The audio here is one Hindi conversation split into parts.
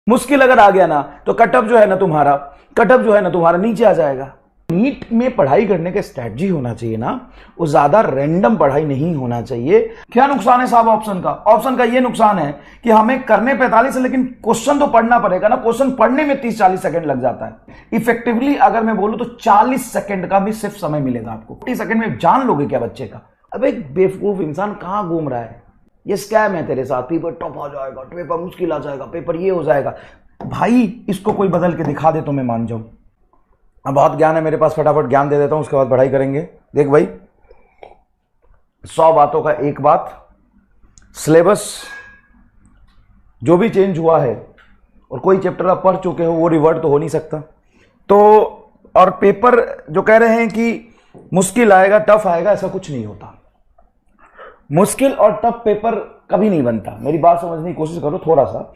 मुश्किल अगर आ गया ना तो कटअप जो है ना तुम्हारा नीचे आ जाएगा। नीट में पढ़ाई करने का स्ट्रैटेजी होना चाहिए ना, वो ज्यादा रैंडम पढ़ाई नहीं होना चाहिए। क्या नुकसान है साहब ऑप्शन का ये नुकसान है कि हमें करने 45 है, लेकिन क्वेश्चन तो पढ़ना पड़ेगा ना। क्वेश्चन पढ़ने में 30-40 सेकंड लग जाता है। इफेक्टिवली अगर मैं बोलूं तो 40 सेकंड का भी सिर्फ समय मिलेगा आपको। 40 सेकंड में जान लोगे क्या बच्चे का? अब एक बेवकूफ इंसान कहां घूम रहा है, ये स्कैम है तेरे साथ। पेपर टफ आ जाएगा, पेपर मुश्किल आ जाएगा, पेपर ये हो जाएगा। भाई इसको कोई बदल के दिखा दे तो मैं मान जाऊं। अब बहुत ज्ञान है मेरे पास, फटाफट ज्ञान दे देता हूं, उसके बाद पढ़ाई करेंगे। देख भाई, 100 बातों का एक बात, सिलेबस जो भी चेंज हुआ है और कोई चैप्टर आप पढ़ चुके हो वो रिवर्ट तो हो नहीं सकता। तो और पेपर जो कह रहे हैं कि मुश्किल आएगा, टफ आएगा, ऐसा कुछ नहीं होता। मुश्किल और टफ पेपर कभी नहीं बनता। मेरी बात समझने की कोशिश करो थोड़ा सा।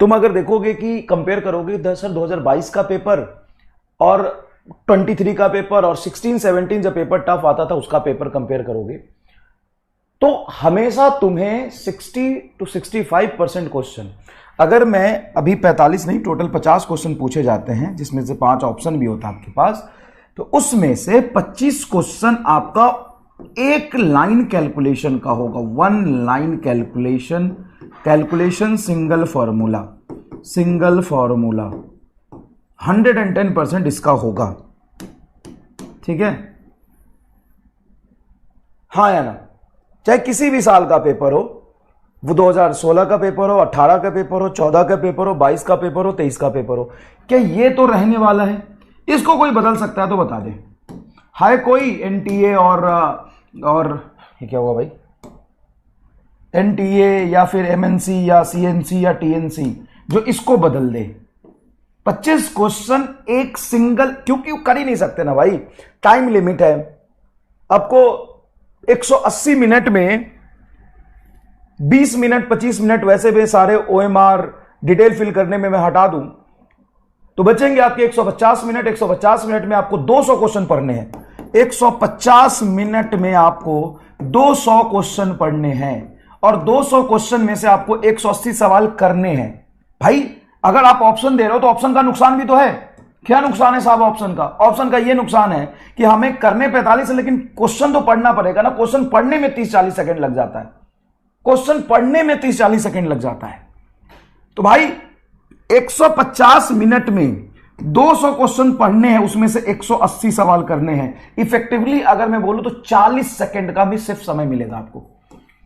तुम अगर देखोगे कि कंपेयर करोगे सर 2022 का पेपर और 23 का पेपर और 16-17 जब पेपर टफ आता था उसका पेपर कंपेयर करोगे तो हमेशा तुम्हें 60 to 65% क्वेश्चन, अगर मैं अभी 45 नहीं टोटल 50 क्वेश्चन पूछे जाते हैं जिसमें से 5 ऑप्शन भी होता है आपके पास, तो उसमें से 25 क्वेश्चन आपका एक लाइन कैलकुलेशन का होगा। 1 लाइन कैलकुलेशन सिंगल फॉर्मूला 110% इसका होगा। ठीक है, हाँ या ना? चाहे किसी भी साल का पेपर हो, वो 2016 का पेपर हो, 18 का पेपर हो, 14 का पेपर हो, 22 का पेपर हो, 23 का पेपर हो, क्या ये तो रहने वाला है? इसको कोई बदल सकता है तो बता दे। हाय कोई एनटीए और ये क्या हुआ भाई, एनटीए या फिर एमएनसी या सीएनसी या टीएनसी जो इसको बदल दे। 25 क्वेश्चन एक सिंगल, क्योंकि कर ही नहीं सकते ना भाई, टाइम लिमिट है। आपको 180 मिनट में 20 मिनट 25 मिनट वैसे भी सारे ओएमआर डिटेल फिल करने में मैं हटा दूं तो बचेंगे आपके 150 मिनट। 150 मिनट में आपको 200 क्वेश्चन पढ़ने हैं। 150 मिनट में आपको 200 क्वेश्चन पढ़ने हैं और 200 क्वेश्चन में से आपको 180 सवाल करने हैं। भाई अगर आप ऑप्शन दे रहे हो तो ऑप्शन का नुकसान भी तो है। क्या नुकसान है साहब ऑप्शन का ये नुकसान है कि हमें करने 45 है, लेकिन क्वेश्चन तो पढ़ना पड़ेगा ना। क्वेश्चन पढ़ने में 30-40 सेकंड लग जाता है। क्वेश्चन पढ़ने में 30-40 सेकंड लग जाता है। तो भाई 150 मिनट में 200 क्वेश्चन पढ़ने हैं, उसमें से 180 सवाल करने हैं। इफेक्टिवली अगर मैं बोलूं तो 40 सेकंड का भी सिर्फ समय मिलेगा आपको।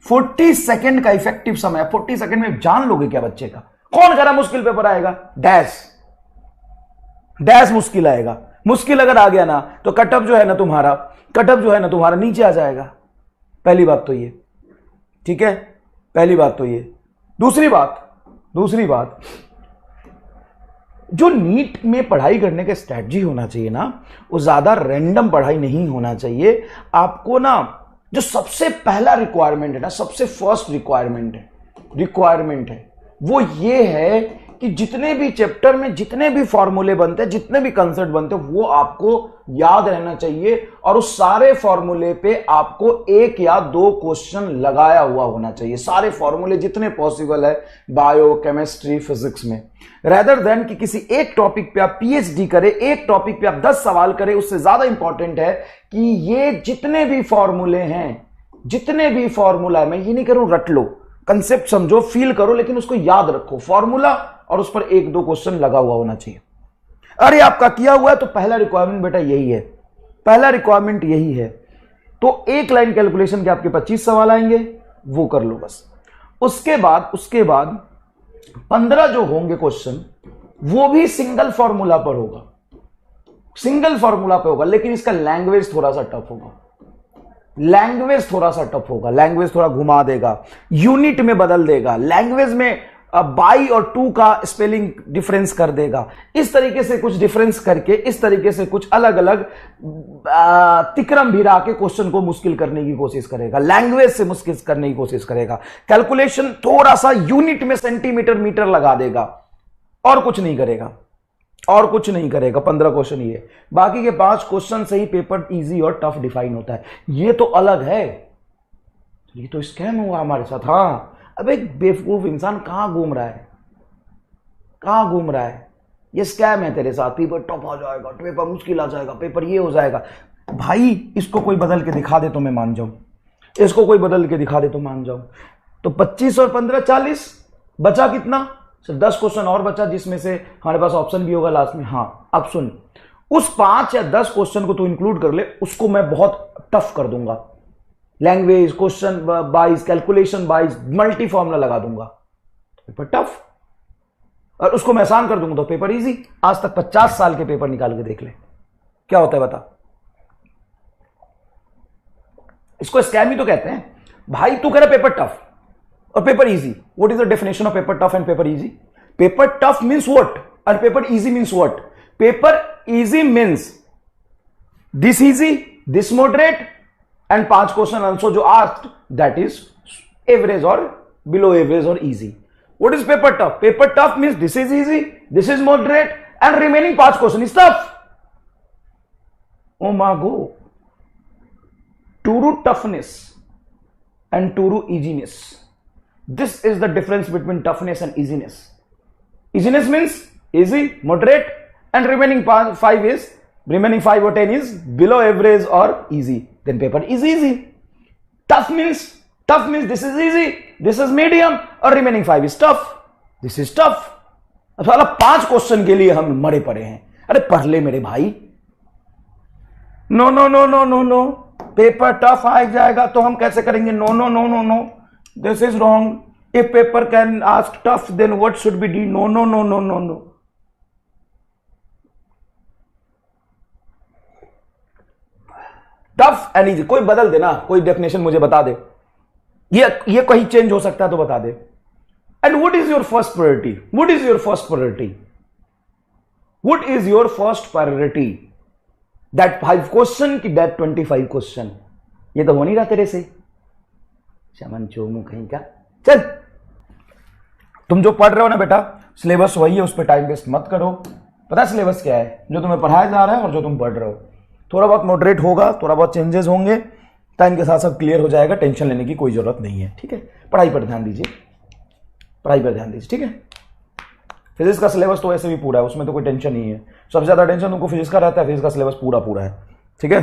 40 सेकंड का इफेक्टिव समय। 40 सेकंड में जान लोगे क्या बच्चे का? कौन कह रहा मुश्किल पेपर आएगा? डैश मुश्किल आएगा। मुश्किल अगर आ गया ना तो कटअप जो है ना तुम्हारा नीचे आ जाएगा। पहली बात तो ये, ठीक है, पहली बात तो ये। दूसरी बात जो नीट में पढ़ाई करने का स्ट्रैटेजी होना चाहिए ना, वो ज्यादा रैंडम पढ़ाई नहीं होना चाहिए। आपको ना जो सबसे पहला रिक्वायरमेंट है ना, सबसे फर्स्ट रिक्वायरमेंट है वो ये है कि जितने भी चैप्टर में जितने भी फॉर्मूले बनते हैं, जितने भी कंसेप्ट बनते हैं, वो आपको याद रहना चाहिए और उस सारे फॉर्मूले पे आपको 1 या 2 क्वेश्चन लगाया हुआ होना चाहिए। सारे फॉर्मूले जितने पॉसिबल है बायो, केमिस्ट्री, फिजिक्स में, रेदर देन कि किसी एक टॉपिक पे आप पीएचडी करें, एक टॉपिक पे आप 10 सवाल करें। उससे ज्यादा इंपॉर्टेंट है कि ये जितने भी फॉर्मूले हैं, जितने भी फॉर्मूला है, मैं ये नहीं करूं रट लो, कंसेप्ट समझो, फील करो, लेकिन उसको याद रखो फॉर्मूला, और उस पर 1-2 क्वेश्चन लगा हुआ होना चाहिए। अरे आपका किया हुआ है तो पहला रिक्वायरमेंट बेटा यही है, पहला रिक्वायरमेंट यही है। तो एक लाइन कैलकुलेशन के आपके 25 सवाल आएंगे, वो कर लो बस। उसके बाद 15 जो होंगे क्वेश्चन वो भी सिंगल फॉर्मूला पर होगा, लेकिन इसका लैंग्वेज थोड़ा सा टफ होगा। लैंग्वेज थोड़ा घुमा देगा, यूनिट में बदल देगा, लैंग्वेज में बाई और टू का स्पेलिंग डिफरेंस कर देगा। इस तरीके से कुछ डिफरेंस करके, इस तरीके से कुछ अलग अलग तिक्रम भिरा के क्वेश्चन को मुश्किल करने की कोशिश करेगा, लैंग्वेज से मुश्किल करने की कोशिश करेगा। कैलकुलेशन थोड़ा सा यूनिट में सेंटीमीटर मीटर लगा देगा और कुछ नहीं करेगा। 15 क्वेश्चन ये, बाकी के 5 क्वेश्चन से ही पेपर इजी और टफ डिफाइन होता है। ये तो अलग है, ये तो स्कैम हुआ हमारे साथ। हाँ, अब एक बेवकूफ इंसान कहां घूम रहा है, कहां घूम रहा है? ये स्कैम है तेरे साथ। पेपर टफ आ जाएगा, पेपर मुश्किल आ जाएगा, पेपर ये हो जाएगा। भाई इसको कोई बदल के दिखा दे तो मैं मान जाऊं, इसको कोई बदल के दिखा दे तो मान जाऊं। तो 25 और 15 40, बचा कितना? सिर्फ 10 क्वेश्चन और बचा, जिसमें से हमारे पास ऑप्शन भी होगा लास्ट में। हाँ अब सुन, उस 5 या 10 क्वेश्चन को तू इंक्लूड कर ले, उसको मैं बहुत टफ कर दूंगा। Language, question wise, calculation wise, multi formula लगा दूंगा, पेपर टफ। और उसको मैं आसान कर दूंगा तो पेपर इजी। आज तक 50 साल के पेपर निकाल के देख ले, क्या होता है बता। इसको स्कैम ही तो कहते हैं। भाई तू कह रहा पेपर टफ और paper easy. What is the definition of paper tough and paper easy? Paper tough means what and paper easy means what? Paper easy means this easy, this moderate, and 5 question also जो asked that is average or below average or easy. What is paper tough? Paper tough means this is easy, this is moderate, and remaining 5 question is tough. Oh my God. True toughness and true easiness. This is the difference between toughness and easiness. Easiness means easy, moderate, and remaining 5 is, remaining 5 or 10 is below average or easy. Then paper is easy. Tough means this is easy, this is medium, or remaining 5 is tough. This is tough. अब साला 5 क्वेश्चन के लिए हम मरे पड़े हैं। अरे पढ़ ले मेरे भाई। No no no no no no, paper tough आ जाएगा तो हम कैसे करेंगे? No no no no no, this is wrong. If paper can ask tough, then what should be D? No, no, no, no, no, no. Tough and easy, कोई बदल देना, कोई डेफिनेशन मुझे बता दे। ये कहीं चेंज हो सकता है तो बता दे। And what is your first priority? What is your first priority? What is your first priority? That 5 question की that 25 question? ये तो हो नहीं रहा तेरे से। चमन चोमू कहीं का। चल, तुम जो पढ़ रहे हो ना बेटा, सिलेबस वही है, उस पर टाइम वेस्ट मत करो। पता है सिलेबस क्या है? जो तुम्हें पढ़ाया जा रहा है और जो तुम पढ़ रहे हो, थोड़ा बहुत मॉडरेट होगा, थोड़ा बहुत चेंजेस होंगे, टाइम के साथ सब क्लियर हो जाएगा। टेंशन लेने की कोई जरूरत नहीं है, ठीक है? पढ़ाई पर ध्यान दीजिए, पढ़ाई पर ध्यान दीजिए, ठीक है? फिजिक्स का सिलेबस तो वैसे भी पूरा है, उसमें तो कोई टेंशन नहीं है। सबसे ज्यादा टेंशन तुमको फिजिक्स का रहता है, फिजिक्स का सिलेबस पूरा है, ठीक है?